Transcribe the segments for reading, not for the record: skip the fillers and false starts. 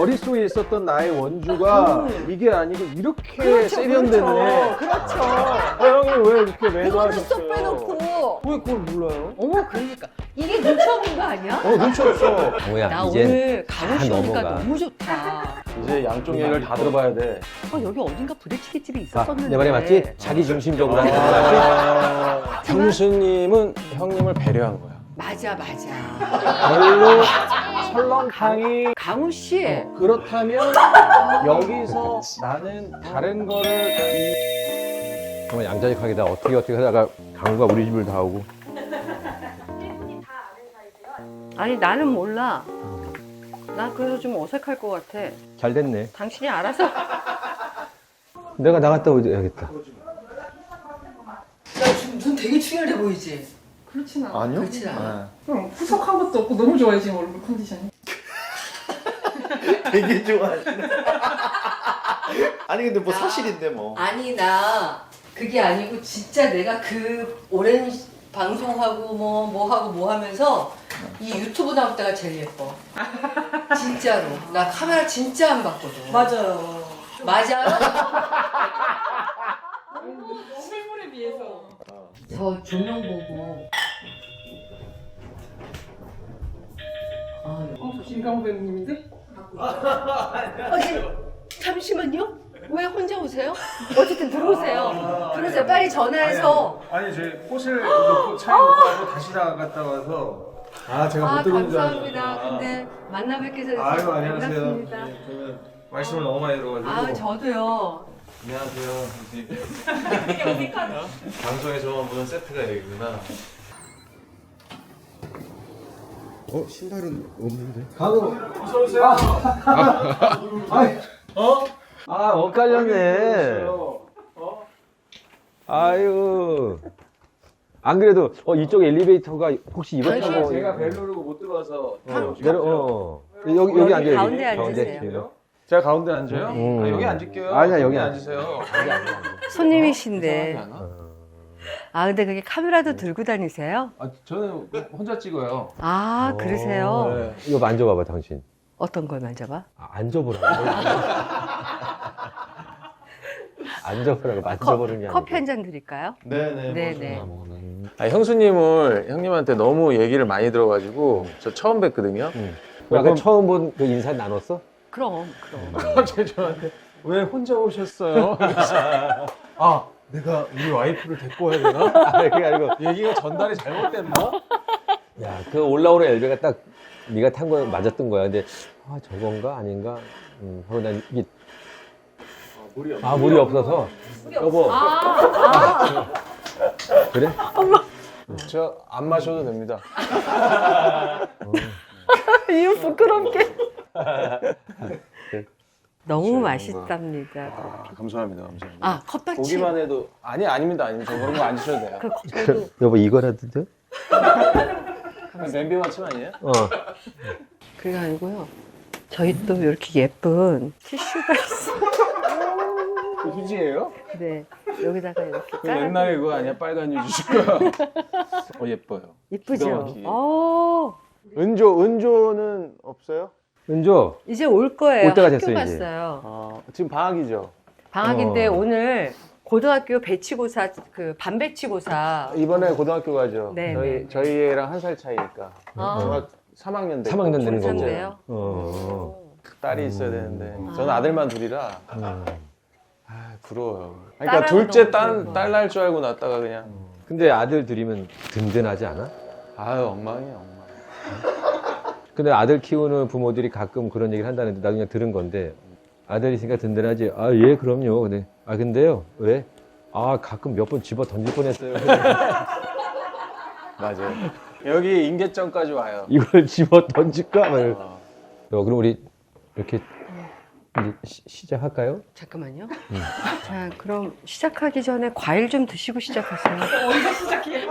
머릿속에 있었던 나의 원주가 이게 아니고 이렇게 그렇죠, 세련됐네. 그렇죠. 형님 왜 이렇게 그거를 매도하셨어요? 쏙 빼놓고. 왜 그걸 몰라요? 어머, 그러니까. 이게 눈치 없는 거 아니야? 눈치 없어. 뭐야, 나 이제 오늘 가고 오니까 넘어가. 너무 좋다. 이제 양쪽 얘기를 다 들어봐야 돼. 여기 어딘가 부대찌개 집이 아, 있었었는데. 내 말이 맞지? 자기 중심적으로 하는 거 맞지? 형수님은 형님을 배려한 거야. 맞아. 별로 설렁탕이 강우 씨. 그렇다면 여기서 나는 다른 거를 정말 양자직하게 다 어떻게 하다가 강우가 우리 집을 다 오고. 아니, 나는 몰라. 나 그래서 좀 어색할 것 같아. 잘 됐네. 당신이 알아서. 내가 나갔다 오야겠다. 눈 되게 충혈해 보이지? 그렇진 않아. 아니요? 그렇진 않아. 그럼 푸석한 것도 없고 너무 좋아해 지금 얼굴 컨디션이. 되게 좋아하시네. 아니 근데 뭐 사실인데 뭐. 아니, 나 그게 아니고 진짜 내가 그 오랜 방송하고 뭐 하고 뭐 하면서 이 유튜브 나올 때가 제일 예뻐. 진짜로. 나 카메라 진짜 안 봤거든. 맞아요. 맞아요? 실물에 비해서. 저 조명 보고. 김강호 배우님인데? 잠시만요. 왜 혼자 오세요? 어쨌든 들어오세요. 들어오세요. 빨리 전화해서. 아니 저희 꽃을 놓고 차에 놓고 하고 다시 나갔다 와서 제가 못 들어온 줄 감사합니다. 근데 만나 뵙게 돼서 아유 안녕하세요. 반갑습니다. 저는 말씀을 너무 많이 들어가지고. 아, 저도요. 안녕하세요. 방송에 저만 보는 세트가 여기구나. 신발은 없는데. 강우 어서 오세요. 엇갈렸네. 아유. 안 그래도 이쪽 엘리베이터가 혹시 이거 타고 제가 벨 누르고 못 들어와서 여기 앉아. 가운데 앉으세요. 제가 가운데 앉아요? 여기 앉을게요. 아니야, 여기 앉으세요. 손님이신데. 않아? 근데 그게 카메라도 들고 다니세요? 저는 혼자 찍어요. 그러세요? 네. 이거 만져봐봐, 당신. 어떤 걸 만져봐? 앉아보라고. 앉아보라고 만져보는 게 아니고. 커피 한 잔 드릴까요? 네네. 네네. 형수님을 형님한테 너무 얘기를 많이 들어가지고 저 처음 뵀거든요. 아까 처음 본 그 인사 나눴어? 그럼. 갑자기 저한테 왜 혼자 오셨어요? 내가 우리 와이프를 데리고 와야 되나? 그게 아니고. 얘기가 전달이 잘못됐나? 야, 그 올라오는 엘베가 딱 네가 탄 거 맞았던 거야. 근데 저건가 아닌가? 하고 난 이게 물이 없어서. 여보. 그래? 저 안 마셔도 됩니다. 이거 부끄럽게. 너무 맛있답니다. 감사합니다. 감사합니다. 컵받침. 보기만 해도 아닙니다. 저 그런 거 안 드셔도 돼요. 저도 여보, 이거라도 돼? 냄비 맞춤 아니에요? 그게 아니고요. 저희 또 이렇게 예쁜 티슈가 있어요. 그 휴지예요? 네. 여기다가 이렇게 그 옛날에 그거 아니야? 빨간 휴지 줄 거야. 예뻐요. 기가 이쁘죠? 막히게. 은조는 없어요? 은조, 이제 올 거예요. 올 때가 학교 됐어요, 이제. 갔어요. 지금 방학이죠? 방학인데 오늘 고등학교 배치고사, 반배치고사. 이번에 고등학교 가죠. 네, 저희 애랑 한 살 차이니까. 중학 3학년 돼. 3학년 되는 거고. 중3인데요. 딸이 있어야 되는데 저는 아들만 둘이라 부러워요. 그러니까 딸하고 둘째 너무 딸 날 줄 알고 낳다가 그냥 근데 아들 둘이면 든든하지 않아? 엉망이에요, 엉망. 근데 아들 키우는 부모들이 가끔 그런 얘기를 한다는데 나도 그냥 들은 건데 아들 있으니까 든든하지. 예, 그럼요. 근데 근데요. 왜? 가끔 몇 번 집어 던질 뻔했어요. 맞아요. 여기 인계점까지 와요. 이걸 집어 던질까? 그럼 우리 이렇게 이제 시작할까요? 잠깐만요. 자, 그럼 시작하기 전에 과일 좀 드시고 시작하세요. 언제 시작해요?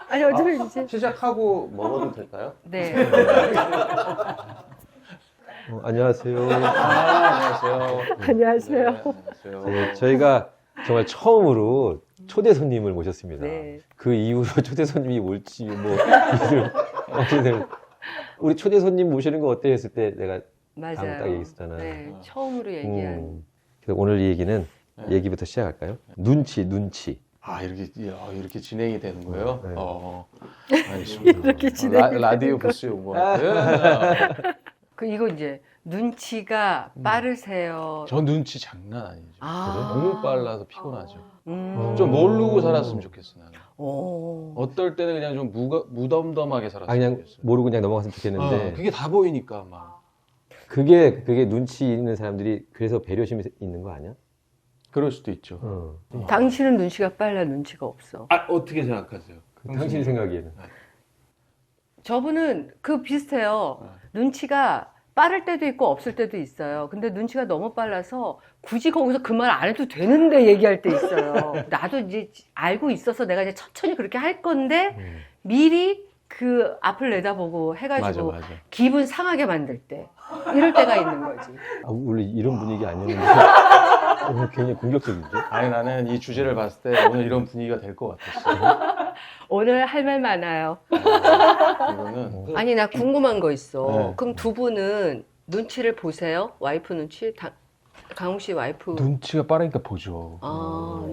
아니, 어차피 이제. 시작하고 먹어도 될까요? 네. 안녕하세요. 안녕하세요. 안녕하세요. 안녕하세요. 네, 저희가 정말 처음으로 초대 손님을 모셨습니다. 네. 그 이후로 초대 손님이 올지 어떻게 될 우리 초대 손님 모시는 거 어때 했을 때 내가 맞아요. 방금 딱 얘기했잖아. 네, 처음으로 얘기한. 그래서 오늘 이 얘기는 네. 얘기부터 시작할까요? 눈치. 아 이렇게 진행이 되는 거예요? 네. 알겠습니다. 이렇게 진행이 라디오 부스 온 것 같아요. 그 이거 이제 눈치가 빠르세요. 저 눈치 장난 아니죠. 아. 너무 빨라서 피곤하죠. 좀 좀 모르고 살았으면 좋겠어 나는. 오. 어떨 때는 그냥 좀 무덤덤하게 아, 살았으면 그냥 좋겠어요. 모르고 그냥 넘어갔으면 좋겠는데 그게 다 보이니까 막. 그게 눈치 있는 사람들이 그래서 배려심이 있는 거 아니야? 그럴 수도 있죠. 당신은 눈치가 빨라, 눈치가 없어. 아 어떻게 생각하세요? 당신 생각에는 저분은 그 비슷해요. 눈치가 빠를 때도 있고 없을 때도 있어요. 근데 눈치가 너무 빨라서 굳이 거기서 그 말 안 해도 되는데 얘기할 때 있어요. 나도 이제 알고 있어서 내가 이제 천천히 그렇게 할 건데 미리 그 앞을 내다보고 해가지고 맞아. 기분 상하게 만들 때 이럴 때가 있는 거지. 아, 원래 이런 분위기 아니었는데 오늘 굉장히 공격적인데? 아니 나는 이 주제를 봤을 때 오늘 이런 분위기가 될 것 같았어. 오늘 할 말 많아요. 이거는 아니 나 궁금한 거 있어. 네. 그럼 두 분은 눈치를 보세요? 와이프 눈치? 강욱 씨 와이프 눈치가 빠르니까 보죠.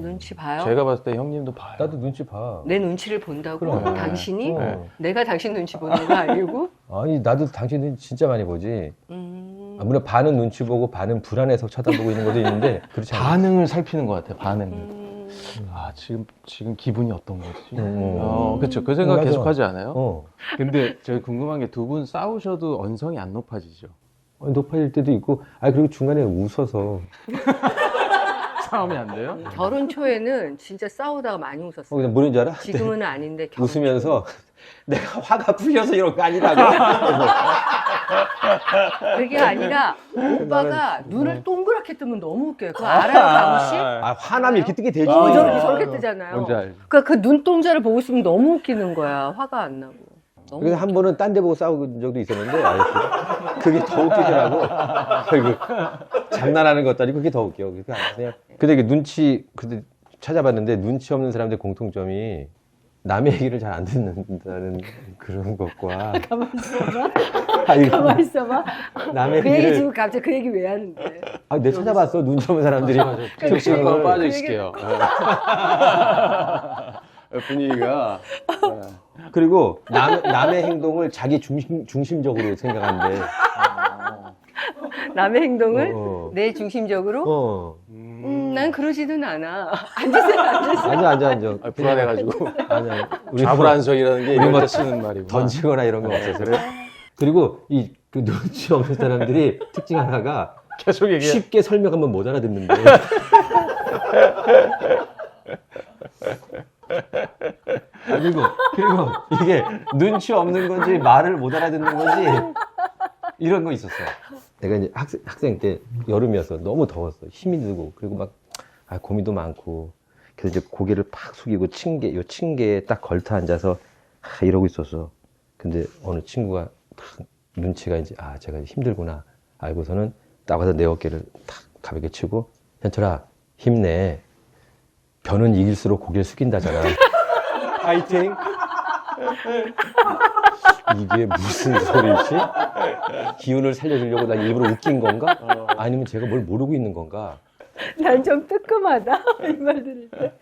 눈치 봐요? 제가 봤을 때 형님도 봐요. 나도 눈치 봐. 내 눈치를 본다고? 그럼. 당신이? 어. 내가 당신 눈치 보는 거 아니고? 아니 나도 당신 눈치 진짜 많이 보지. 물론 반은 눈치 보고 반은 불안해서 쳐다보고 있는 것도 있는데 그렇지 않아. 반응을 살피는 것 같아. 반응을. 아 지금 기분이 어떤 거지? 그렇죠. 그 생각 맞아. 계속 하지 않아요? 어. 근데 저 궁금한 게 두 분 싸우셔도 언성이 안 높아지죠? 높아질 때도 있고, 그리고 중간에 웃어서. 싸움이 안 돼요? 결혼 초에는 진짜 싸우다가 많이 웃었어요. 그냥 뭐는 줄 알아? 지금은 아닌데 결혼 웃으면서 내가 화가 풀려서 이런 거 아니라고. 그게 아니라 오빠가 눈을 동그랗게 뜨면 너무 웃겨요. 그거 알아요, 강우 씨? 화나면 이렇게 뜨게 되지. 저렇게 뜨잖아요. 뭔지 알죠? 그러니까 그 눈동자를 보고 있으면 너무 웃기는 거야. 화가 안 나고. 너무 그래서 한 번은 딴 데 보고 싸운 적도 있었는데, 그게 더 웃기더라고. 아이고, 장난하는 것도 아니고 그게 더 웃겨. 근데 이게 근데 찾아봤는데 눈치 없는 사람들의 공통점이 남의 얘기를 잘 안 듣는다는 그런 것과. 가만 있어봐. 아이고, 가만 있어봐. 남의 그 얘기 얘기를. 지금 갑자기 그 얘기 왜 하는데? 내가 찾아봤어. 눈치 없는 사람들이. 특징만 빠져 그 있을게요. 분위기가. 그리고 남의 행동을 자기 중심적으로 생각한대. 남의 행동을 어. 내 중심적으로? 난 그러지는 않아. 앉으세요. 앉아. 불안해가지고. 아니야. 좌불안석이라는 게 우리 이런 뭐 데 쓰는 말이구나. 던지거나 이런 거 없어서. 그리고 그 눈치 없는 사람들이 특징 하나가 계속 얘기해. 쉽게 설명하면 못 알아듣는데. 그리고 이게 눈치 없는 건지 말을 못 알아듣는 건지 이런 거 있었어. 내가 이제 학생 때 여름이어서 너무 더웠어. 힘이 들고 그리고 막 고민도 많고 그래서 이제 고개를 팍 숙이고 층계에 딱 걸터 앉아서 이러고 있었어. 근데 어느 친구가 딱 눈치가 이제 제가 힘들구나 알고서는 나가서 내 어깨를 탁 가볍게 치고 현철아 힘내. 변은 이길수록 고개를 숙인다잖아. 파이팅! 이게 무슨 소리지? 기운을 살려주려고 나 일부러 웃긴 건가? 아니면 제가 뭘 모르고 있는 건가? 난 좀 뜨끔하다. 이 말 들을 때.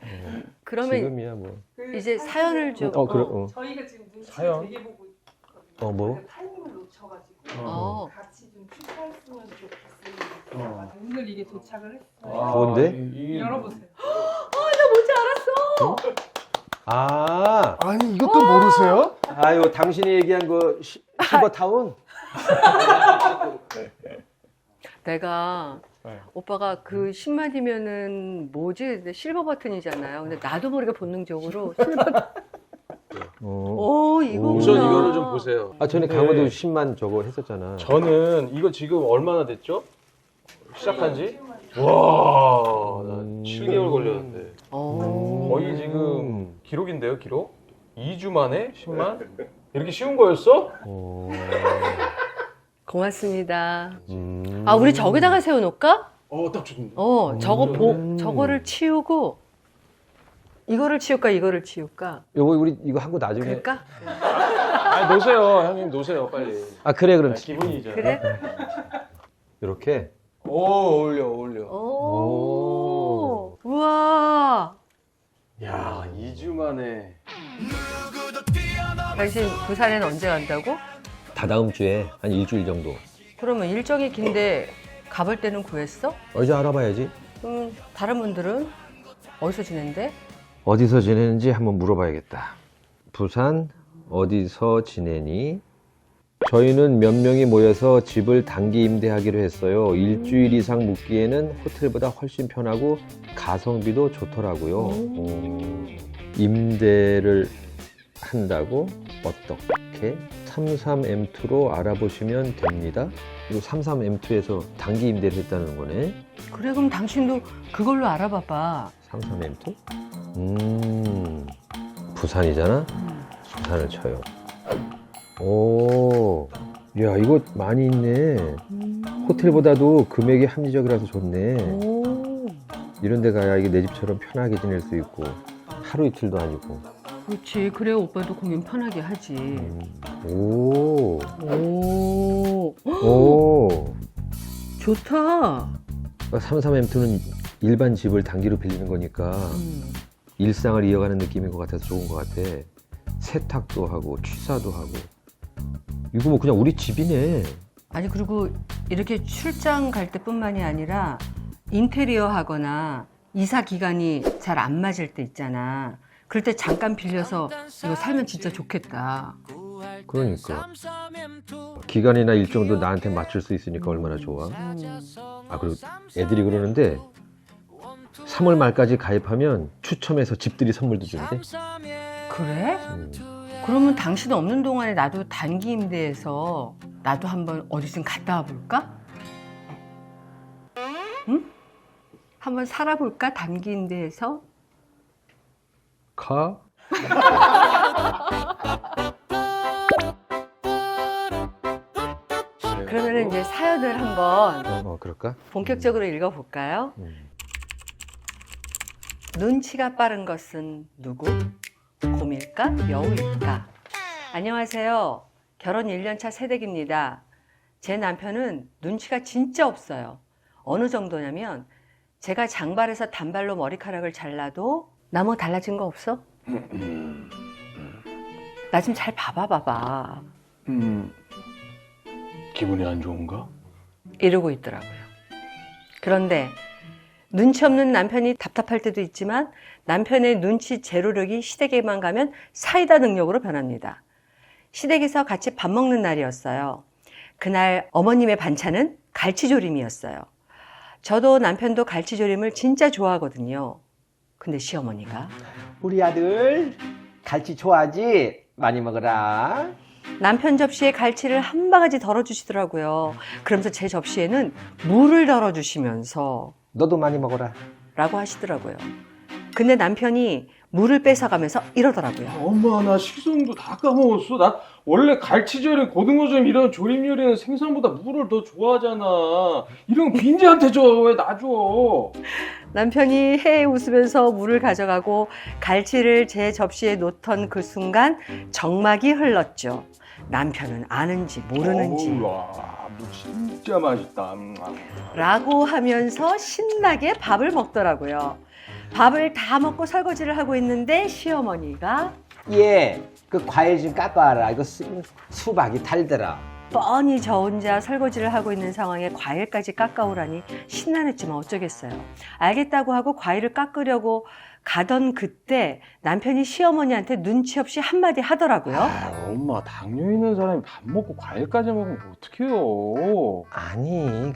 그러면 지금이야 뭐. 이제 사연을 좀. 저희가 지금 눈치 사연? 되게 보고 있거든요. 뭐? 그러니까 타이밍을 놓쳐가지고 같이 좀 축하했으면 좋겠어요. 오늘 이게 도착을 했어요. 뭔데? 열어보세요. 아니 이것도 모르세요? 아유, 당신이 얘기한 거 실버타운? 내가 오빠가 그 10만이면은 뭐지? 근데 실버 버튼이잖아요. 근데 나도 모르게 본능적으로 실버 오, 이거구나. 우선 이거를 좀 보세요. 전에 강호도 10만 저거 했었잖아. 저는 이거 지금 얼마나 됐죠? 시작한 지? 와, 나 7개월 걸렸는데. 거의 지금 기록인데요, 기록? 2주 만에 10만? 이렇게 쉬운 거였어? 고맙습니다. 우리 저기다가 세워놓을까? 딱 좋은데. 저거를 치우고 이거를 치울까 이거를 치울까? 우리 이거 하고 나중에 그럴까? 아 놓으세요 형님 놓으세요 빨리. 아 그래 그럼 기분이죠. 그래? 이렇게. 오 어울려 어울려. 오. 우와. 야 2주 만에. 당신 부산에는 언제 간다고? 다다음 주에 한 일주일 정도. 그러면 일정이 긴데 가볼 때는 구했어? 어제 알아봐야지. 다른 분들은 어디서 지낸대? 어디서 지내는지 한번 물어봐야겠다. 부산 어디서 지내니? 저희는 몇 명이 모여서 집을 단기 임대하기로 했어요. 일주일 이상 묵기에는 호텔보다 훨씬 편하고 가성비도 좋더라고요. 임대를 한다고? 어떻게? 33M2로 알아보시면 됩니다. 이거 33M2에서 단기 임대를 했다는 거네. 그래 그럼 당신도 그걸로 알아봐봐. 33M2? 부산이잖아? 부산을 쳐요. 오, 야, 이거 많이 있네. 호텔보다도 금액이 합리적이라서 좋네. 오. 이런 데 가야 이게 내 집처럼 편하게 지낼 수 있고, 하루 이틀도 아니고. 그렇지. 그래 오빠도 공연 편하게 하지. 오, 오. 오. 좋다. 33M2는 일반 집을 단기로 빌리는 거니까 일상을 이어가는 느낌인 것 같아서 좋은 것 같아. 세탁도 하고 취사도 하고. 이거 뭐 그냥 우리 집이네. 아니 그리고 이렇게 출장 갈 때뿐만이 아니라 인테리어 하거나 이사 기간이 잘 안 맞을 때 있잖아. 그럴 때 잠깐 빌려서 이거 살면 진짜 좋겠다. 그러니까 기간이나 일정도 나한테 맞출 수 있으니까 얼마나 좋아. 아 그리고 애들이 그러는데 3월 말까지 가입하면 추첨해서 집들이 선물도 준대. 그래? 그러면 당신 없는 동안에 나도 단기 임대해서 나도 한번 어디든 갔다 와볼까? 응? 한번 살아볼까? 단기 임대해서? 가? 그러면 이제 사연을 한번 그럴까? 본격적으로 읽어볼까요? 눈치가 빠른 것은 누구? 곰일까? 여우일까? 안녕하세요. 결혼 1년차 새댁입니다. 제 남편은 눈치가 진짜 없어요. 어느 정도냐면 제가 장발에서 단발로 머리카락을 잘라도 나 뭐 달라진 거 없어? 나 좀 잘 봐봐. 기분이 안 좋은가? 이러고 있더라고요. 그런데 눈치 없는 남편이 답답할 때도 있지만 남편의 눈치 제로력이 시댁에만 가면 사이다 능력으로 변합니다. 시댁에서 같이 밥 먹는 날이었어요. 그날 어머님의 반찬은 갈치조림이었어요. 저도 남편도 갈치조림을 진짜 좋아하거든요. 근데 시어머니가 우리 아들 갈치 좋아하지? 많이 먹어라. 남편 접시에 갈치를 한 바가지 덜어주시더라고요. 그러면서 제 접시에는 물을 덜어주시면서 너도 많이 먹어라. 라고 하시더라고요. 근데 남편이 물을 뺏어가면서 이러더라고요. 엄마 나 식성도 다 까먹었어. 나 원래 갈치조림, 고등어조림 이런 조림 요리는 생선보다 물을 더 좋아하잖아. 이런 거 빈지한테 줘. 왜 나 줘? 남편이 해에 웃으면서 물을 가져가고 갈치를 제 접시에 놓던 그 순간 정막이 흘렀죠. 남편은 아는지 모르는지 와, 진짜 맛있다. 라고 하면서 신나게 밥을 먹더라고요. 밥을 다 먹고 설거지를 하고 있는데 시어머니가 예, 그 과일 좀 깎아라. 이거 수박이 달더라. 뻔히 저 혼자 설거지를 하고 있는 상황에 과일까지 깎아오라니 신나했지만 어쩌겠어요. 알겠다고 하고 과일을 깎으려고 가던 그때 남편이 시어머니한테 눈치 없이 한마디 하더라고요. 아, 엄마 당뇨 있는 사람이 밥 먹고 과일까지 먹으면 어떡해요? 아니,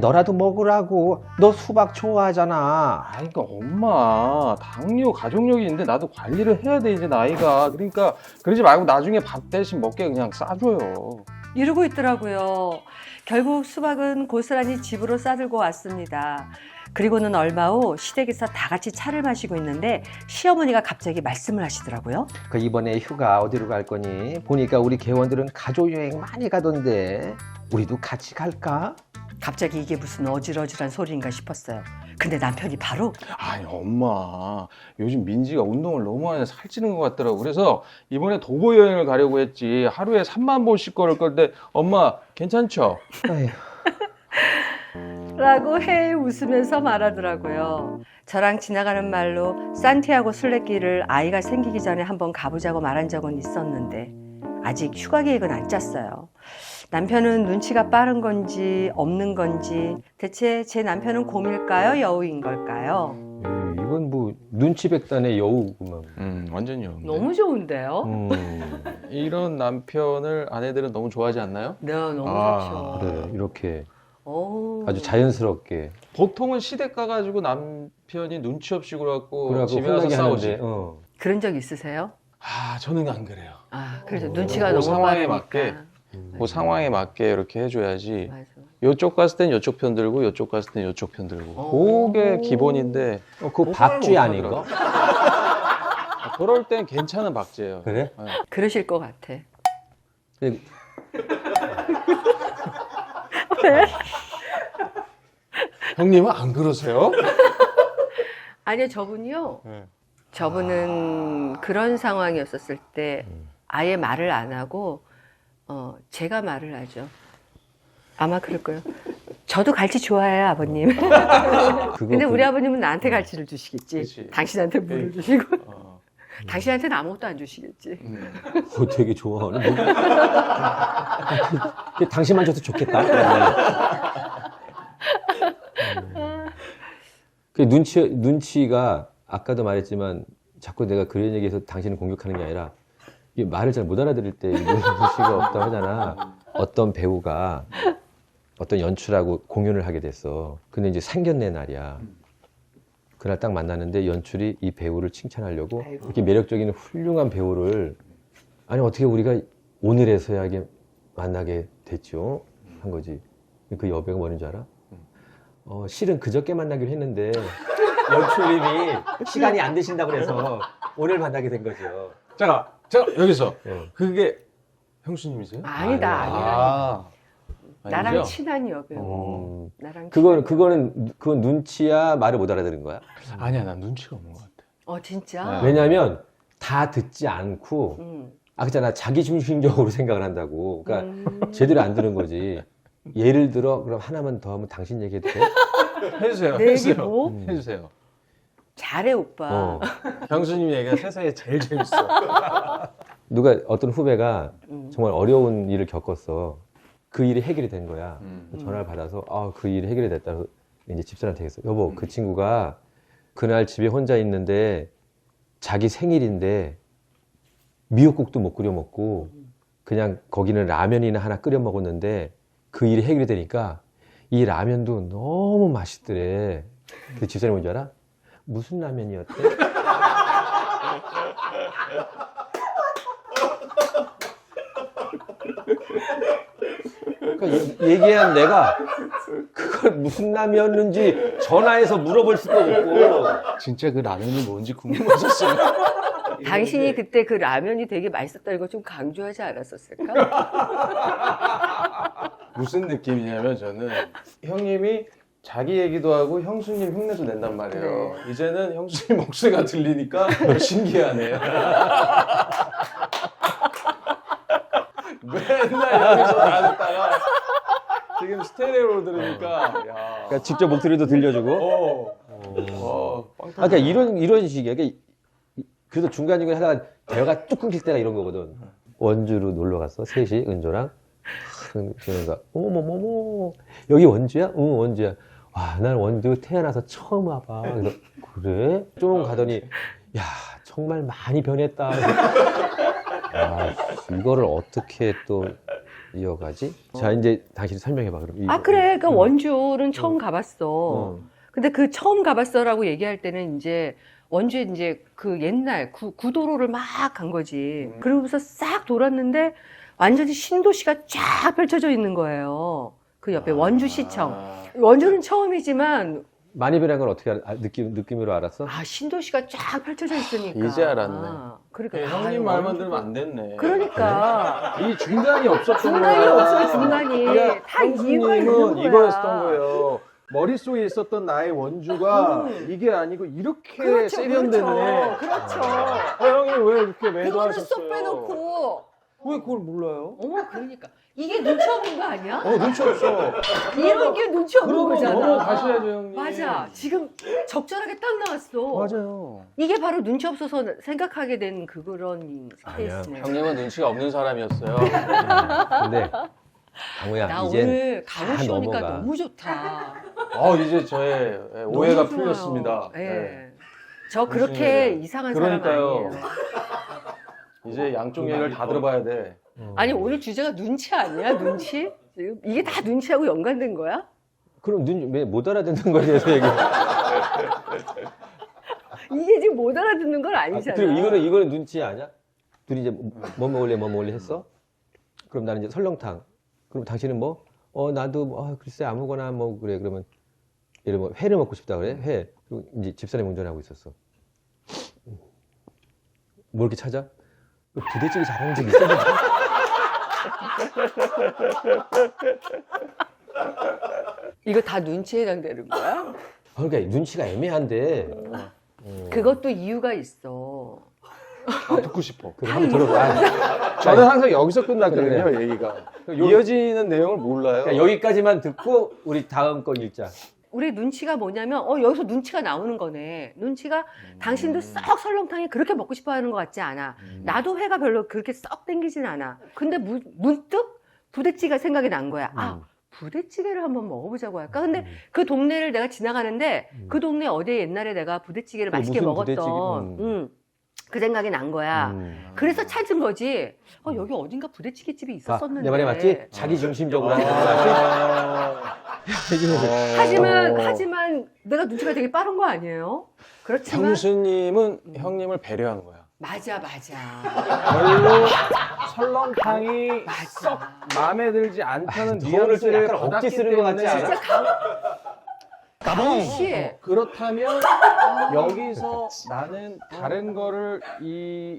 너라도 먹으라고. 너 수박 좋아하잖아. 아, 그러니까 엄마 당뇨 가족력이 있는데 나도 관리를 해야 돼 이제 나이가. 그러니까 그러지 말고 나중에 밥 대신 먹게 그냥 싸줘요. 이러고 있더라고요. 결국 수박은 고스란히 집으로 싸들고 왔습니다. 그리고는 얼마 후 시댁에서 다 같이 차를 마시고 있는데 시어머니가 갑자기 말씀을 하시더라고요. 그 이번에 휴가 어디로 갈 거니? 보니까 우리 개원들은 가족여행 많이 가던데 우리도 같이 갈까? 갑자기 이게 무슨 어질어질한 소리인가 싶었어요. 근데 남편이 바로 아니 엄마 요즘 민지가 운동을 너무 많이 해서 살찌는 것 같더라고. 그래서 이번에 도보 여행을 가려고 했지. 하루에 3만 보씩 걸을 건데 엄마 괜찮죠? 라고 해 웃으면서 말하더라고요. 저랑 지나가는 말로 산티아고 순례길을 아이가 생기기 전에 한번 가보자고 말한 적은 있었는데 아직 휴가 계획은 안 짰어요. 남편은 눈치가 빠른 건지 없는 건지 대체 제 남편은 곰일까요? 여우인 걸까요? 이건 뭐 눈치 백단의 여우구만. 완전요. 너무 좋은데요? 이런 남편을 아내들은 너무 좋아하지 않나요? 네, 너무 아, 좋죠. 그래, 이렇게 오. 아주 자연스럽게. 보통은 시댁 가가지고 남편이 눈치 없이 그래갖고 그래갖고 집에 와서 혼나게 싸우지. 하는데, 그런 적 있으세요? 아 저는 안 그래요. 아, 그래서 눈치가 그 너무 상황에 빠르니까. 맞게. 그 상황에 맞게 이렇게 해줘야지. 맞아. 요쪽 갔을 땐 요쪽 편 들고 요쪽 갔을 땐 요쪽 편 들고. 오. 그게 기본인데 그거 박쥐 아닌가? 그럴 땐 괜찮은 박제예요. 그래? 네. 그러실 것 같아. 근데 형님은 안 그러세요? 아니요, 저분이요. 네. 저분은 그런 상황이었었을 때 아예 말을 안 하고 제가 말을 하죠. 아마 그럴 거예요. 저도 갈치 좋아해요, 아버님. 그거 근데 우리 아버님은 나한테 갈치를 주시겠지. 그치. 당신한테 물을 주시고. 어. 당신한테는 아무것도 안 주시겠지. 그거 되게 좋아하네. 당신만 줘도 좋겠다. 그 눈치가 아까도 말했지만 자꾸 내가 그런 얘기해서 당신을 공격하는 게 아니라 이게 말을 잘 못 알아들을 때 눈치가 없다고 하잖아. 어떤 배우가 어떤 연출하고 공연을 하게 됐어. 근데 이제 상견례 날이야. 그날 딱 만났는데 연출이 이 배우를 칭찬하려고 이렇게 매력적인 훌륭한 배우를 아니 어떻게 우리가 오늘에서야 이게 만나게 됐죠? 한 거지. 그 여배우가 뭐는 줄 알아? 실은 그저께 만나기로 했는데 연출님이 시간이 안 되신다고 그래서 오늘 만나게 된 거죠. 잠깐 여기서 어. 그게 형수님이세요? 아니다, 아니야. 아, 나랑 아니죠? 친한 여배우. 나랑 그건 눈치야 말을 못 알아들은 거야. 아니야, 난 눈치가 없는 것 같아. 진짜? 네. 왜냐하면 다 듣지 않고 음. 그잖아 자기 중심적으로 생각을 한다고. 그러니까 제대로 안 들은 거지. 예를 들어 그럼 하나만 더 하면 당신 얘기해도 돼? 해주세요. 내 얘기 해주세요. 뭐? 해주세요. 잘해, 오빠. 형수님 얘기가 세상에 제일 재밌어. 누가 어떤 후배가 음. 정말 어려운 일을 겪었어. 그 일이 해결이 된 거야. 전화를 받아서 그 일이 해결이 됐다고 이제 집사람한테 얘기했어. 여보, 그 친구가 그날 집에 혼자 있는데 자기 생일인데 미역국도 못 끓여 먹고 그냥 거기는 라면이나 하나 끓여 먹었는데 그 일이 해결이 되니까 이 라면도 너무 맛있더래. 그 집사람이 뭔지 알아? 무슨 라면이었대? 그러니까 얘기한 내가 그걸 무슨 라면이었는지 전화해서 물어볼 수도 없고. 진짜 그 라면이 뭔지 궁금하셨어요. 당신이 그때 그 라면이 되게 맛있었다는 거 좀 강조하지 않았었을까? 무슨 느낌이냐면 저는 형님이 자기 얘기도 하고 형수님 흉내도 낸단 말이에요. 이제는 형수님 목소리가 들리니까 신기하네요. 맨날 여기서 나왔다가 지금 스테레오로 들으니까 야. 그러니까 직접 목소리도 들려주고. 빵 그러니까 이런 식이야. 그러니까 그래서 중간중간에 하다가 대화가 뚝 끊길 때가 이런 거거든. 원주로 놀러 갔어. 셋이 은조랑. 그러니까 어머머머 여기 원주야? 응 원주야. 와, 난 원주 태어나서 처음 와봐. 그래서 그래? 좀 가더니 야 정말 많이 변했다. 이거를 어떻게 또 이어가지? 자 이제 당신이 설명해봐 그럼. 그래. 그러니까 원주는 처음 가봤어. 근데 그 처음 가봤어라고 얘기할 때는 이제 원주에 이제 그 옛날 구도로를 막 간 거지. 그러고서 싹 돌았는데 완전히 신도시가 쫙 펼쳐져 있는 거예요. 그 옆에 원주시청. 원주는 처음이지만 많이 변한 걸 어떻게 느낌으로 알았어? 신도시가 쫙 펼쳐져 있으니까. 이제 알았네. 그러니까 형님 말만 들으면 안 됐네. 그러니까 이 중간이 없었던 중간이 거야. 없어요. 중간이 그러니까 다 이유가 있는 형수님은 거야. 이거였던 거예요. 머릿속에 있었던 나의 원주가 이게 아니고 이렇게 그렇죠, 세련됐네. 그렇죠. 형님 왜 이렇게 그거를 매도하셨어요? 쏙 빼놓고. 왜 그걸 몰라요? 어머, 그러니까. 이게 눈치 없는 거 아니야? 눈치 없어. 이런 게 눈치 없는 그러면 거잖아. 넘어가셔야죠, 형님. 맞아. 지금 적절하게 딱 나왔어. 맞아요. 이게 바로 눈치 없어서 생각하게 된 그런 아니야. 케이스네. 형님은 눈치가 없는 사람이었어요. 근데 강우야 나 이젠 오늘 강우 씨 오니까 넘어가. 너무 좋다. 이제 저의 오해가 너무 좋아요. 풀렸습니다. 예. 네. 저 그렇게 이상한 그러니까요. 사람 아니에요. 이제 양쪽 얘기를 다 들어봐야 돼. 아니 오늘 주제가 눈치 아니야? 눈치? 지금 이게 다 눈치하고 연관된 거야? 그럼 왜 못 알아듣는 거에 대해서 얘기. 이게 지금 못 알아듣는 건 아니잖아. 그리고 이거는 눈치 아니야? 둘이 이제 뭐 먹을래 했어? 그럼 나는 이제 설렁탕. 그럼 당신은 뭐? 나도 글쎄 아무거나 뭐 그래. 그러면 예를 들면 회를 먹고 싶다 그래. 회. 그리고 이제 집사람이 운전하고 있었어. 뭐 이렇게 찾아? 부대찌개 잘하는 집 있어? 이거 다 눈치에 해당되는 거야? 그러니까 눈치가 애매한데. 그것도 이유가 있어. 듣고 싶어. 그럼 한번 들어봐. 저는 항상 여기서 끝났거든요, 그래. 얘기가. 이어지는 내용을 몰라요. 그러니까 여기까지만 듣고 우리 다음 거 읽자. 우리 눈치가 뭐냐면 여기서 눈치가 나오는 거네. 눈치가 당신도 썩 설렁탕이 그렇게 먹고 싶어 하는 것 같지 않아. 나도 회가 별로 그렇게 썩 땡기진 않아. 근데 문득 부대찌개가 생각이 난 거야. 부대찌개를 한번 먹어보자고 할까? 근데 그 동네를 내가 지나가는데 그 동네 어디에 옛날에 내가 부대찌개를 맛있게 무슨 먹었던 그 생각이 난 거야. 그래서 찾은 거지. 여기 어딘가 부대찌개 집이 있었었는데. 내 말이 맞지? 자기 중심적으로 하는 거 맞지? 하지만 내가 눈치가 되게 빠른 거 아니에요? 그렇지만 형수님은 형님을 배려한 거야. 맞아. 별로 설렁탕이 맞아. 마음에 들지 않다는 저거를 뉘앙스를 약간 억지 받았기 쓰는 것 같지 때문에 않아? 강우 씨. 그렇다면 여기서 나는 다른 거를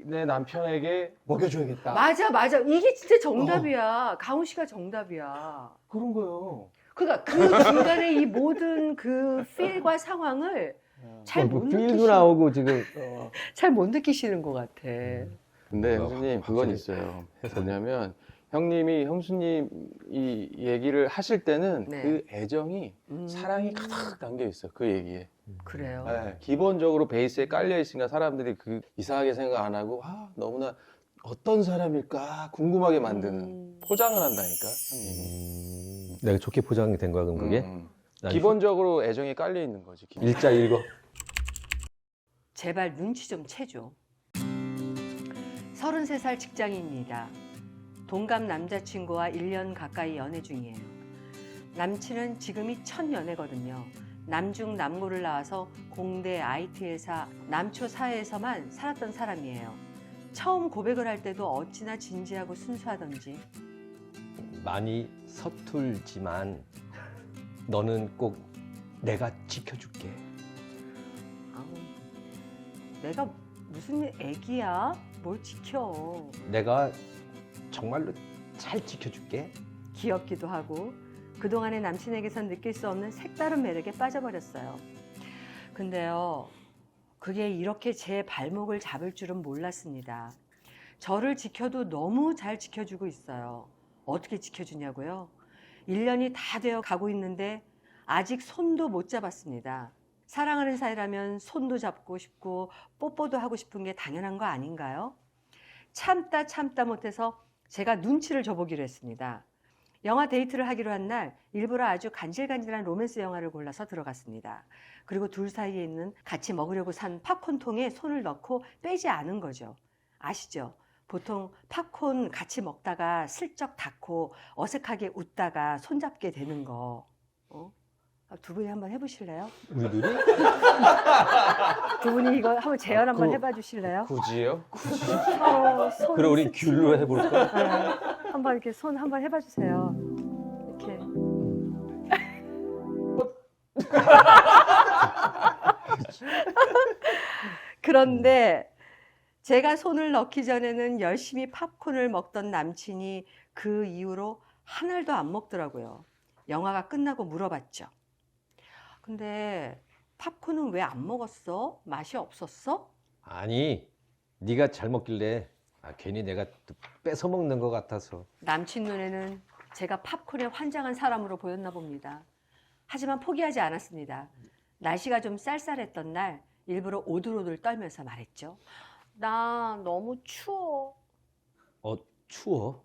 내 남편에게 먹여줘야겠다. 맞아. 이게 진짜 정답이야. 강우 씨가 정답이야. 그런 거요. 그러니까 그 중간에 이 모든 그 필과 상황을 잘 못 필도 나오고 지금. 잘 못 느끼시는 것 같아. 근데 형수님 그건 있어요. 뭐냐면 형님이 형수님 이 얘기를 하실 때는 네. 그 애정이 사랑이 가득 담겨 있어 그 얘기에. 그래요. 네, 기본적으로 베이스에 깔려 있으니까 사람들이 그 이상하게 생각 안 하고 너무나 어떤 사람일까 궁금하게 만드는 포장을 한다니까 형님이. 내가 좋게 포장이 된 거야 그럼 그게? 난 기본적으로 애정이 깔려 있는 거지. 일자 읽어. 제발 눈치 좀 채줘. 33살 직장인입니다. 동갑 남자친구와 1년 가까이 연애 중이에요. 남친은 지금이 첫 연애거든요. 남중 남고를 나와서 공대 IT회사 남초 사회에서만 살았던 사람이에요. 처음 고백을 할 때도 어찌나 진지하고 순수하던지. 많이 서툴지만 너는 꼭 내가 지켜줄게. 아우, 내가 무슨 애기야? 뭘 지켜. 내가 정말로 잘 지켜줄게. 귀엽기도 하고 그동안의 남친에게선 느낄 수 없는 색다른 매력에 빠져버렸어요. 근데요, 그게 이렇게 제 발목을 잡을 줄은 몰랐습니다. 저를 지켜도 너무 잘 지켜주고 있어요. 어떻게 지켜주냐고요? 1년이 다 되어 가고 있는데 아직 손도 못 잡았습니다. 사랑하는 사이라면 손도 잡고 싶고 뽀뽀도 하고 싶은 게 당연한 거 아닌가요? 참다 못해서 제가 눈치를 줘보기로 했습니다. 영화 데이트를 하기로 한 날 일부러 아주 간질간질한 로맨스 영화를 골라서 들어갔습니다. 그리고 둘 사이에 있는 같이 먹으려고 산 팝콘통에 손을 넣고 빼지 않은 거죠. 아시죠? 보통 팝콘 같이 먹다가 슬쩍 닫고 어색하게 웃다가 손잡게 되는 거. 두 분이 한번 해보실래요? 우리 둘이? 두 분이 이거 한번 재현 한번 해봐 주실래요? 굳이요? 서로 손 그럼 우리 스치고. 귤로 해볼까? 네. 한번 이렇게 손 한번 해봐 주세요. 이렇게. 그런데 제가 손을 넣기 전에는 열심히 팝콘을 먹던 남친이 그 이후로 한 알도 안 먹더라고요. 영화가 끝나고 물어봤죠. 근데 팝콘은 왜 안 먹었어? 맛이 없었어? 아니, 네가 잘 먹길래 괜히 내가 또 뺏어 먹는 것 같아서. 남친 눈에는 제가 팝콘에 환장한 사람으로 보였나 봅니다. 하지만 포기하지 않았습니다. 날씨가 좀 쌀쌀했던 날 일부러 오들오들 떨면서 말했죠. 나 너무 추워. 추워?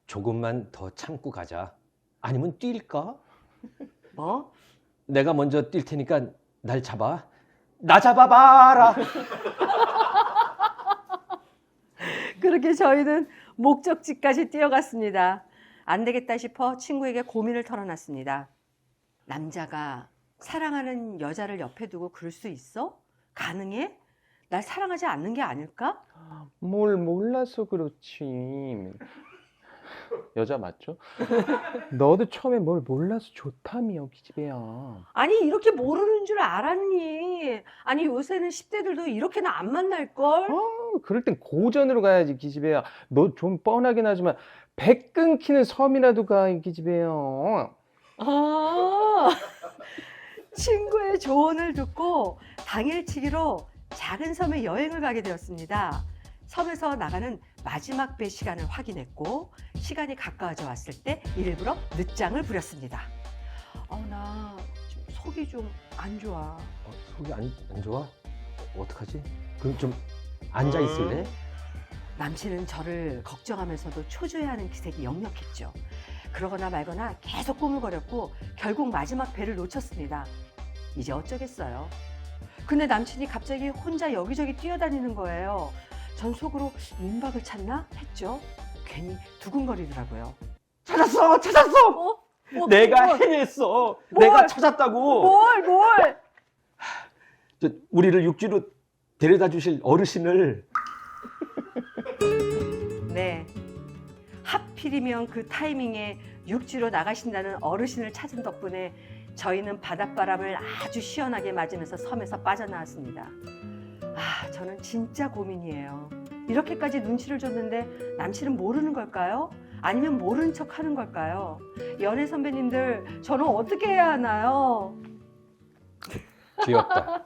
조금만 더 참고 가자. 아니면 뛸까? 뭐? 내가 먼저 뛸 테니까 날 잡아. 나 잡아봐라. 그렇게 저희는 목적지까지 뛰어갔습니다. 안 되겠다 싶어 친구에게 고민을 털어놨습니다. 남자가 사랑하는 여자를 옆에 두고 그럴 수 있어? 가능해? 날 사랑하지 않는 게 아닐까? 뭘 몰라서 그렇지. 여자 맞죠? 너도 처음에 뭘 몰라서 좋다며 기집애야. 아니 이렇게 모르는 줄 알았니? 아니 요새는 10대들도 이렇게는 안 만날걸? 그럴 땐 고전으로 가야지 기집애야. 너 좀 뻔하긴 하지만 배 끊기는 섬이라도 가 이 기집애야. 아, 친구의 조언을 듣고 당일치기로 작은 섬에 여행을 가게 되었습니다. 섬에서 나가는 마지막 배 시간을 확인했고 시간이 가까워져 왔을 때 일부러 늦장을 부렸습니다. 나 속이 좀 안 좋아. 속이 안 좋아? 어떡하지? 그럼 좀 앉아 있을래? 남친은 저를 걱정하면서도 초조해하는 기색이 역력했죠. 그러거나 말거나 계속 꾸물거렸고 결국 마지막 배를 놓쳤습니다. 이제 어쩌겠어요. 근데 남친이 갑자기 혼자 여기저기 뛰어다니는 거예요. 전 속으로 임박을 찾나 했죠. 괜히 두근거리더라고요. 찾았어! 내가 해냈어! 내가 찾았다고! 뭘? 우리를 육지로 데려다 주실 어르신을. 네. 하필이면 그 타이밍에 육지로 나가신다는 어르신을 찾은 덕분에 저희는 바닷바람을 아주 시원하게 맞으면서 섬에서 빠져나왔습니다. 저는 진짜 고민이에요. 이렇게까지 눈치를 줬는데 남친은 모르는 걸까요? 아니면 모른 척 하는 걸까요? 연애 선배님들, 저는 어떻게 해야 하나요? 귀엽다.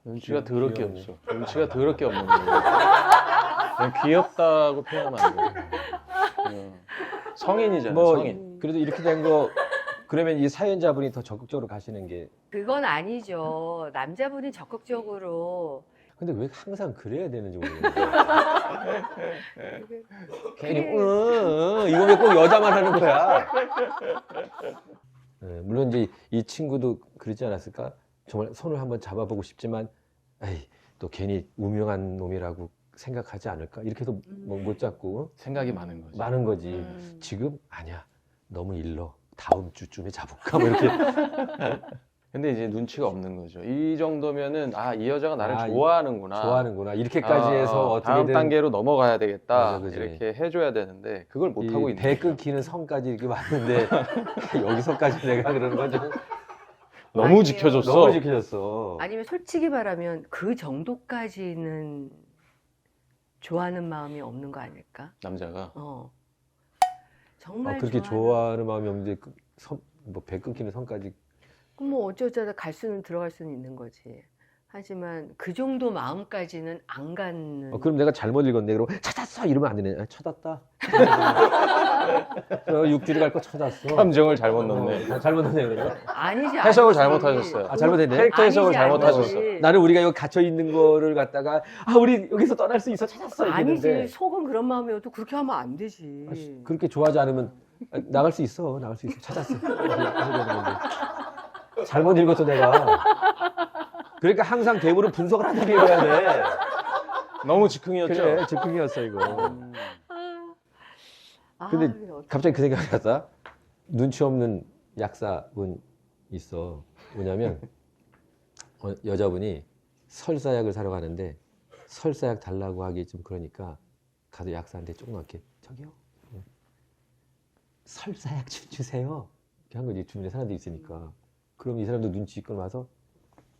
눈치가 더럽게 귀엽네. 없어. 눈치가 더럽게 없는 거야. 그냥 귀엽다고 표현하면 안 돼. 성인이잖아, 성인. 그래도 이렇게 된 거, 그러면 이 사연자분이 더 적극적으로 가시는 게. 그건 아니죠. 남자분이 적극적으로. 근데 왜 항상 그래야 되는지 모르겠어요. 괜히, 이거 왜 꼭 여자만 하는 거야? 네, 물론 이제 이 친구도 그러지 않았을까? 정말 손을 한번 잡아보고 싶지만, 또 괜히 우명한 놈이라고 생각하지 않을까? 이렇게도 못 잡고. 생각이 많은 거지. 많은 거지. 지금 아니야. 너무 일러. 다음 주쯤에 잡을까? 뭐 이렇게. 근데 이제 눈치가 없는 거죠. 이 정도면은 이 여자가 나를 아, 좋아하는구나. 좋아하는구나. 이렇게까지 해서 다음 어떻게든 단계로 넘어가야 되겠다. 맞아, 그지. 이렇게 해줘야 되는데 그걸 못 하고 있는 배 거죠. 끊기는 선까지 이렇게 왔는데 여기서까지 내가 그러는 건 좀 너무 아니에요. 지켜줬어. 너무 지켜졌어. 아니면 솔직히 말하면 그 정도까지는 좋아하는 마음이 없는 거 아닐까? 남자가. 정말 그렇게 좋아하는- 좋아하는 마음이 없는데 배 끊기는 선까지. 그럼 뭐 어쩌자다 갈 수는 들어갈 수는 있는 거지. 하지만 그 정도 마음까지는 안 갖는. 그럼 내가 잘못 읽었네. 그럼 찾았어 이러면 안 되네. 찾았다. 육지로 갈 거 찾았어. 감정을 잘못 넣네. 잘못 넣네 그러면. 아니지. 해석을 아니지. 잘못하셨어요. 잘못했네. 캐릭터 해석을 아니지, 잘못하셨어. 아니지. 나는 우리가 여기 갇혀 있는 거를 갖다가 우리 여기서 떠날 수 있어 찾았어 아니지. 이랬는데 속은 그런 마음이어도 그렇게 하면 안 되지. 그렇게 좋아하지 않으면 나갈 수 있어 찾았어. 잘못 읽었어 내가. 그러니까 항상 대부분 분석을 하는 게 해야 돼. 너무 즉흥이었죠. 그래 즉흥이었어 이거. 근데 그게 어떡해. 갑자기 그 생각이 났다. 눈치 없는 약사분 있어. 뭐냐면 여자분이 설사약을 사러 가는데 설사약 달라고 하기 좀 그러니까 가서 약사한테 조그맣게 저기요 설사약 좀 주세요 이렇게 한 거지. 주변에 사람들이 있으니까. 그럼 이 사람도 눈치 있고 와서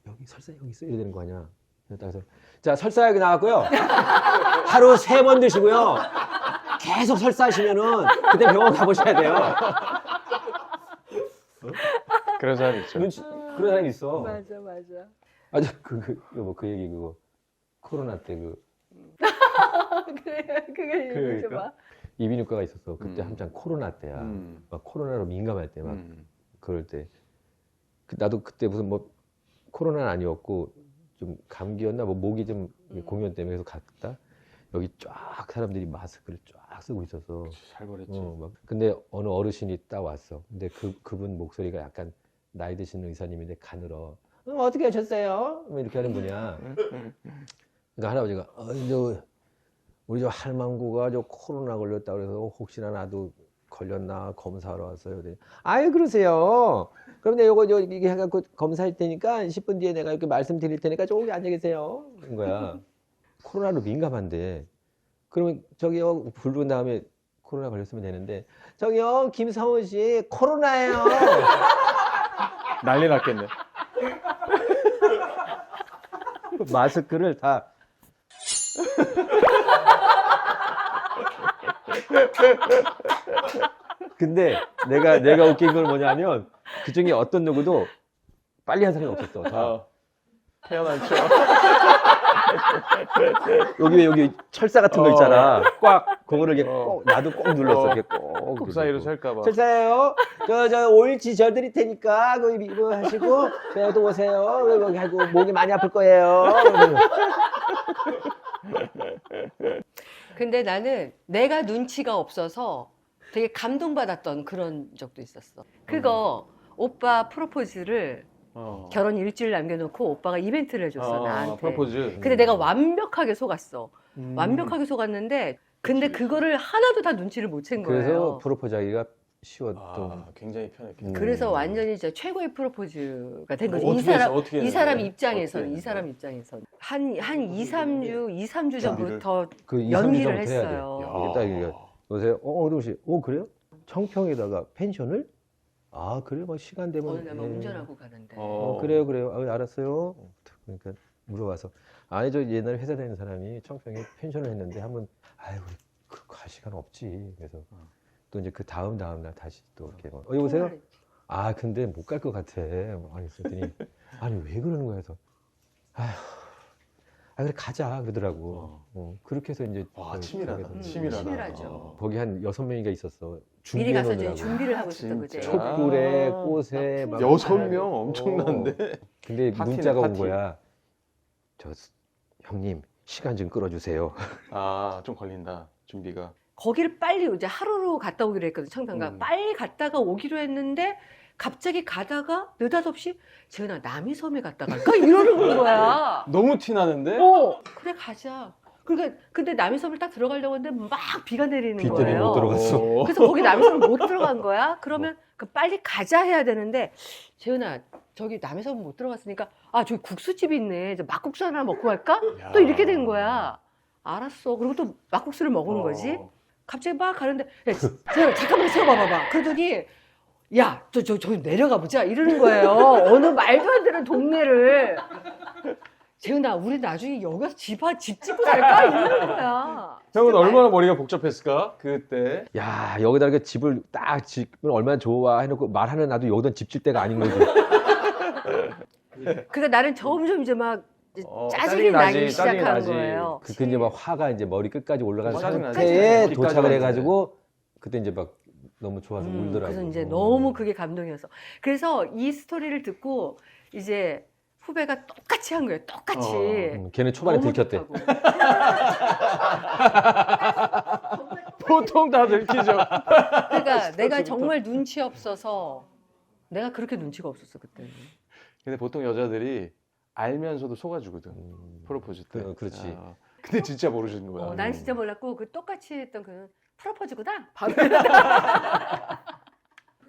여기 설사약 여기 있어 이래야 되는 거 아니야. 그래서 자 설사약이 나왔고요. 하루 3번 드시고요. 계속 설사하시면은 그때 병원 가보셔야 돼요. 그런 사람 있죠. 눈치 그런 사람이 있어. 맞아. 아주 그 얘기 그거 코로나 때 그래, 그게 얘기 좀 그러니까. 봐. 이비인후과가 있었어. 그때 한창 코로나 때야. 막 코로나로 민감할 때 막 그럴 때 나도 그때 무슨 뭐 코로나는 아니었고 좀 감기였나 뭐 목이 좀 공연 때문에 계속 갔다. 여기 쫙 사람들이 마스크를 쫙 쓰고 있어서. 살벌했지. 막 근데 어느 어르신이 딱 왔어. 근데 그분 목소리가 약간 나이 드신 의사님인데 가늘어. 어떻게 하셨어요? 뭐 이렇게 하는 분이야. 그러니까 할아버지가 이제 우리 저 할망구가 저 코로나 걸렸다 그래서 혹시나 나도 걸렸나 검사하러 왔어요. 그랬더니, 아유 그러세요. 그럼 내가 요거 이게 해갖고 검사할 테니까 10분 뒤에 내가 이렇게 말씀드릴 테니까 조금 앉아 계세요. 그런 거야. 코로나로 민감한데 그러면 저기요 부른 다음에 코로나 걸렸으면 되는데 저기요 김성훈 씨 코로나예요. 난리 났겠네. 마스크를 다 근데 내가 웃긴 건 뭐냐면 그 중에 어떤 누구도 빨리 한 사람이 없었어. 다. 태어난 척. 여기 철사 같은 거 있잖아. 꽉 그거를 이렇게 꼭 나도 꼭 눌렀어. 이렇게 꼭 사이로 살까봐. 철사예요. 저 오일치 저 드릴 테니까 이거 하시고 배도 오세요. 여기 하고 목이 많이 아플 거예요. 근데 나는 내가 눈치가 없어서 되게 감동받았던 그런 적도 있었어. 그거 오빠 프로포즈를 결혼 일주일 남겨놓고 오빠가 이벤트를 해줬어 나한테. 프로포즈. 근데 내가 완벽하게 속았어. 완벽하게 속았는데 근데 그거를 하나도 다 눈치를 못 챈 그래서 거예요. 프로포즈하기가 쉬웠던. 굉장히 편했겠네. 그래서 완전히 진짜 최고의 프로포즈가 된 거지. 어떻게 했어? 어떻게 이 사람 했는데? 입장에서는 어떻게 이 사람 입장에서는 한 2, 3주 전부터 그 2, 연기를 3주 전부터 해야 돼. 했어요. 이게 딱 이게 여보세요. 어동훈 씨. 그래요? 청평에다가 펜션을? 아 그래요? 뭐 시간 되면. 어느 날막 운전하고 가는데. 그래요. 알았어요. 그러니까 물어봐서 아니 저 옛날에 회사 다니는 사람이 청평에 펜션을 했는데 한번 아이고 갈 시간 없지. 그래서 또 이제 그 다음 날 다시 또 이렇게 여보세요. 아 근데 못 갈 것 같아. 아니 그랬더니 아니 왜 그러는 거야? 그래서 그래 가자 그러더라고. 그렇게 해서 이제 치밀하다. 치밀하죠. 거기 한 6명이가 있었어. 미리 가서 준비해 이제 준비를 하고 있었던 진짜. 거지. 촛불에 꽃에 막 6명 엄청난데. 근데 파티네, 문자가 온 파티. 거야. 저 형님 시간 좀 끌어주세요. 좀 걸린다. 준비가. 거기를 빨리 이제 하루로 갔다 오기로 했거든 청평가. 빨리 갔다가 오기로 했는데 갑자기 가다가 느닷없이 재은아 남이섬에 갔다 갈까 이러는 거야. 너무 티 나는데? 그래 가자. 그러니까 근데 남이섬을 딱 들어가려고 했는데 막 비가 내리는 비 때문에 거예요. 못 들어갔어. 그래서 거기 남이섬을 못 들어간 거야. 그러면 그 빨리 가자 해야 되는데 재은아 저기 남이섬 못 들어갔으니까 저기 국수집이 있네. 저 막국수 하나 먹고 갈까? 또 이렇게 된 거야. 알았어. 그리고 또 막국수를 먹은 거지. 갑자기 막 가는데 야, 재은아 잠깐만 세워봐봐. 그러더니 야, 저기 내려가 보자 이러는 거예요. 어느 말도 안 되는 동네를. 재은아, 우리 나중에 여기 가서 집 짓고 살까 이러는 거야. 형은 얼마나 머리가 복잡했을까 그때. 야 여기다 이렇게 집을 딱 짓면 얼마나 좋아 해놓고 말하는 나도 여기다 집 질 때가 아닌 거지. 그러니까 나는 점점 이제 막 짜증이 짜증이 나기 나지, 짜증이 시작한 나지. 거예요. 그때 이제 막 화가 이제 머리 끝까지 올라간 짜증 나지. 상태에 끝까지 도착을 왔는데. 해가지고 그때 이제 막 너무 좋아서 울더라고. 그래서 이제 너무 그게 감동이었어. 그래서 이 스토리를 듣고 이제 후배가 똑같이 한 거예요. 똑같이. 걔는 초반에 너무 들켰대. 좋다고. 보통 다 들키죠. 그러니까 내가 정말 눈치 없어서 내가 그렇게 눈치가 없었어 그때는. 근데 보통 여자들이 알면서도 속아주거든. 프로포즈 때. 그렇지. 근데 진짜 모르시는 거야. 난 진짜 몰랐고 그 똑같이 했던 그 프로포즈구나. 바로.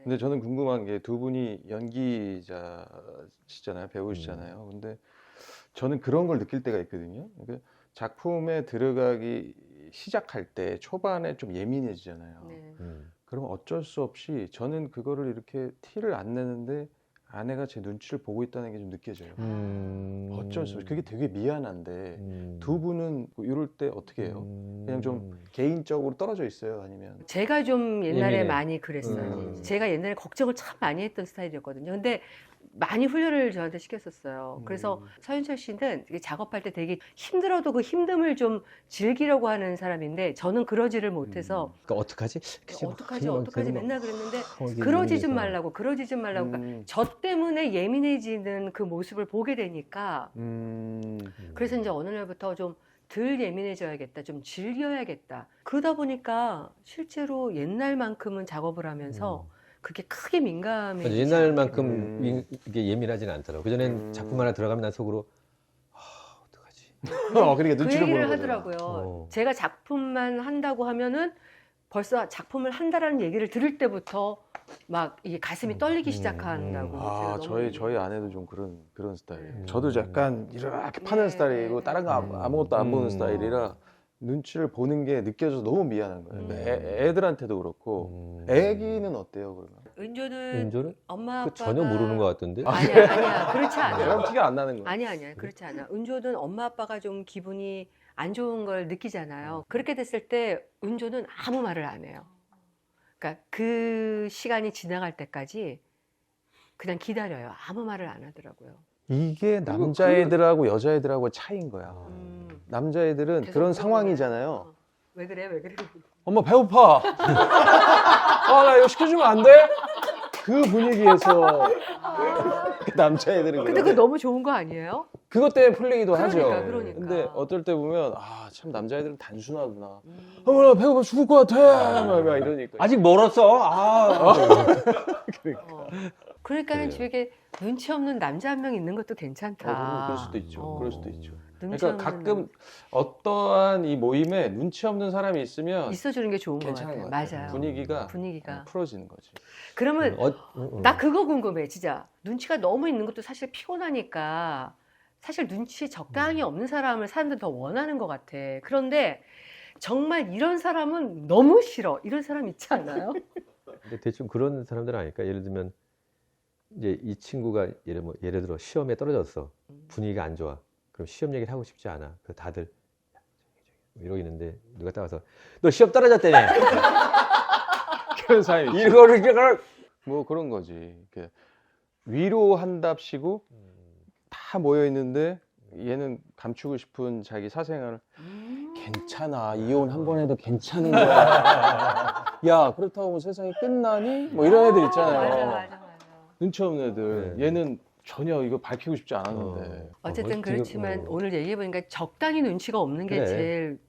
근데 저는 궁금한 게 두 분이 연기자시잖아요. 배우시잖아요. 근데 저는 그런 걸 느낄 때가 있거든요. 그러니까 작품에 들어가기 시작할 때 초반에 좀 예민해지잖아요. 네. 그러면 어쩔 수 없이 저는 그거를 이렇게 티를 안 내는데 아내가 제 눈치를 보고 있다는 게 좀 느껴져요. 어쩔 수 없이 그게 되게 미안한데 두 분은 뭐 이럴 때 어떻게 해요? 그냥 좀 개인적으로 떨어져 있어요? 아니면 제가 좀 옛날에 예민해. 많이 그랬어요. 제가 옛날에 걱정을 참 많이 했던 스타일이었거든요. 근데 많이 훈련을 저한테 시켰었어요. 그래서 서윤철 씨는 이게 작업할 때 되게 힘들어도 그 힘듦을 좀 즐기려고 하는 사람인데 저는 그러지를 못해서 그러니까 어떡하지? 어떡하지 맨날 그랬는데 이게 그러지 좀 예민해서. 말라고 그러니까 저 때문에 예민해지는 그 모습을 보게 되니까 그래서 이제 어느 날부터 좀 덜 예민해져야겠다, 좀 즐겨야겠다. 그러다 보니까 실제로 옛날만큼은 작업을 하면서 그게 크게 민감해. 옛날만큼 이게 예민하지는 않더라고. 그전엔 작품 하나 들어가면 난 속으로 어떡하지? 그러니까 그 눈치를 얘기를 보는 하더라고요. 제가 작품만 한다고 하면은 벌써 작품을 한다라는 얘기를 들을 때부터 막 이게 가슴이 떨리기 시작한다고. 아, 제가 너무 저희 아내도 좀 그런 스타일이에요. 저도 약간 이렇게 파는 스타일이고 다른 거 아무것도 안 보는 스타일이라 눈치를 보는 게 느껴져서 너무 미안한 거예요. 애들한테도 그렇고. 애기는 어때요, 그러면? 은조는 엄마 아빠가 전혀 모르는 것 같던데? 아니야 그렇지 않아. 그럼 티가 안 나는 거예요. 아니야 그렇지 않아. 은조는 엄마 아빠가 좀 기분이 안 좋은 걸 느끼잖아요. 그렇게 됐을 때 은조는 아무 말을 안 해요. 그러니까 그 시간이 지나갈 때까지 그냥 기다려요. 아무 말을 안 하더라고요. 이게 남자애들하고 여자애들하고 차이인 거야. 남자애들은 계속 그런 물어보네. 상황이잖아요. 왜 그래? 엄마 배고파. 나 이거 시켜주면 안 돼? 그 분위기에서 남자애들은 근데 그거 그래. 너무 좋은 거 아니에요? 그것 때문에 풀리기도 하죠. 그러니까. 근데 어떨 때 보면 참 남자애들은 단순하구나. 나 배고파 죽을 것 같아. 막 이러니까. 아직 멀었어. 그러니까는 그래요. 집에 눈치 없는 남자 한 명 있는 것도 괜찮다. 그럴 수도 있죠. 그럴 수도 있죠. 눈치 그러니까 없는 가끔 어떠한 이 모임에 눈치 없는 사람이 있으면 있어주는 게 좋은 것 괜찮은 같아요. 것 같아요. 맞아요. 분위기가 풀어지는 거지. 그러면 나 그거 궁금해, 진짜. 눈치가 너무 있는 것도 사실 피곤하니까 사실 눈치 적당히 없는 사람을 사람들이 더 원하는 것 같아. 그런데 정말 이런 사람은 너무 싫어. 이런 사람 있지 않아요? 근데 대충 그런 사람들은 아닐까? 예를 들면 이제 이 친구가 예를 들어 시험에 떨어졌어. 분위기가 안 좋아. 그럼 시험 얘기를 하고 싶지 않아. 그래서 다들 이러고 있는데 누가 따라서 너 시험 떨어졌다며. 그런 사람이 있지. 이거를 뭐 그런 거지. 이렇게 위로한답시고 다 모여 있는데 얘는 감추고 싶은 자기 사생활을 괜찮아. 이혼 한 번 해도 괜찮은 거야. 야, 그렇다고 뭐 세상이 끝나니? 뭐 이런 애들 있잖아요. 맞아. 눈치 없는 애들. 네. 얘는 전혀 이거 밝히고 싶지 않았는데. 어쨌든 지금, 그렇지만 오늘 얘기해보니까 적당히 눈치가 없는 게 그래. 제일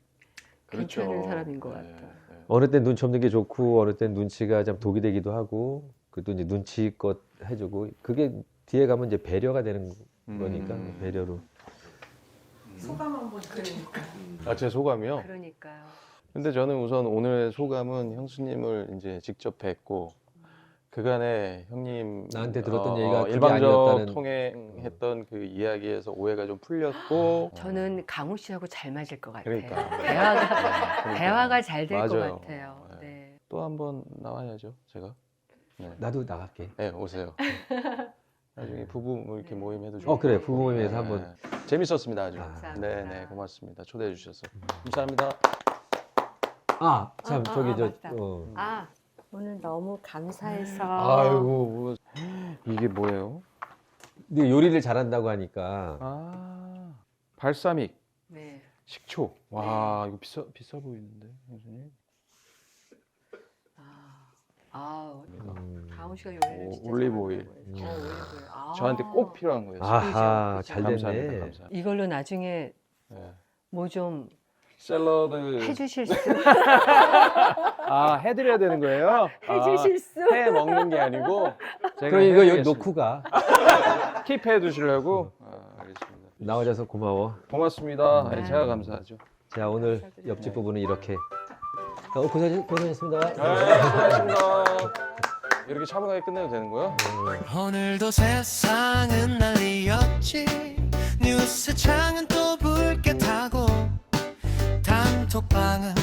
그렇죠. 괜찮은 사람인 것 네, 같아. 네. 어느 땐 눈치 없는 게 좋고 어느 땐 눈치가 좀 독이 되기도 하고 그것도 이제 눈치껏 해주고 그게 뒤에 가면 이제 배려가 되는 거니까 배려로. 소감 한번 들으니까. 제 소감이요? 그러니까요. 근데 저는 우선 오늘의 소감은 형수님을 이제 직접 뵙고 그간에 형님 나한테 들었던 얘기가 그게 일방적 아니었다는. 통행했던 그 이야기에서 오해가 좀 풀렸고 저는 강우 씨하고 잘 맞을 것 같아요. 그러니까. 대화가 잘 될 것 맞아요. 같아요. 네. 또 한번 나와야죠 제가. 나도 나갈게. 네 오세요. 나중에 부부 뭐 이렇게 모임해도 좋고. 그래 부부 모임에서 한번. 재밌었습니다 아주. 감사합니다. 네네 고맙습니다 초대해 주셔서 감사합니다. 참 저기 맞다. 오늘 너무 감사해서. 아이고 뭐, 이게 뭐예요? 근데 요리를 잘한다고 하니까 발사믹 네. 식초. 와 이거 비싸 보이는데 형수님. 강우 씨가 요리를 진짜 올리브 잘하더라고요. 오일. 올리브 오일. 저한테 꼭 필요한 거예요. 아하 그죠, 잘 감사합니다. 됐네. 감사합니다. 이걸로 나중에 네. 뭐 좀 샐러드. 해주실 수 해드려야 되는 거예요? 해주실 수. 해 먹는 게 아니고 제가 그럼 이거 여기 해드리겠습니다. 놓고 가. 킵해 두시려고. 알겠습니다. 나와줘서 고마워. 고맙습니다. 제가 감사하죠. 자 오늘 옆집 부부는 이렇게. 고생하셨습니다. 고맙습니다. 이렇게 차분하게 끝내도 되는 거야? 오늘도 세상은 난리였지 뉴스 창은 또 붉게 타고 단톡방은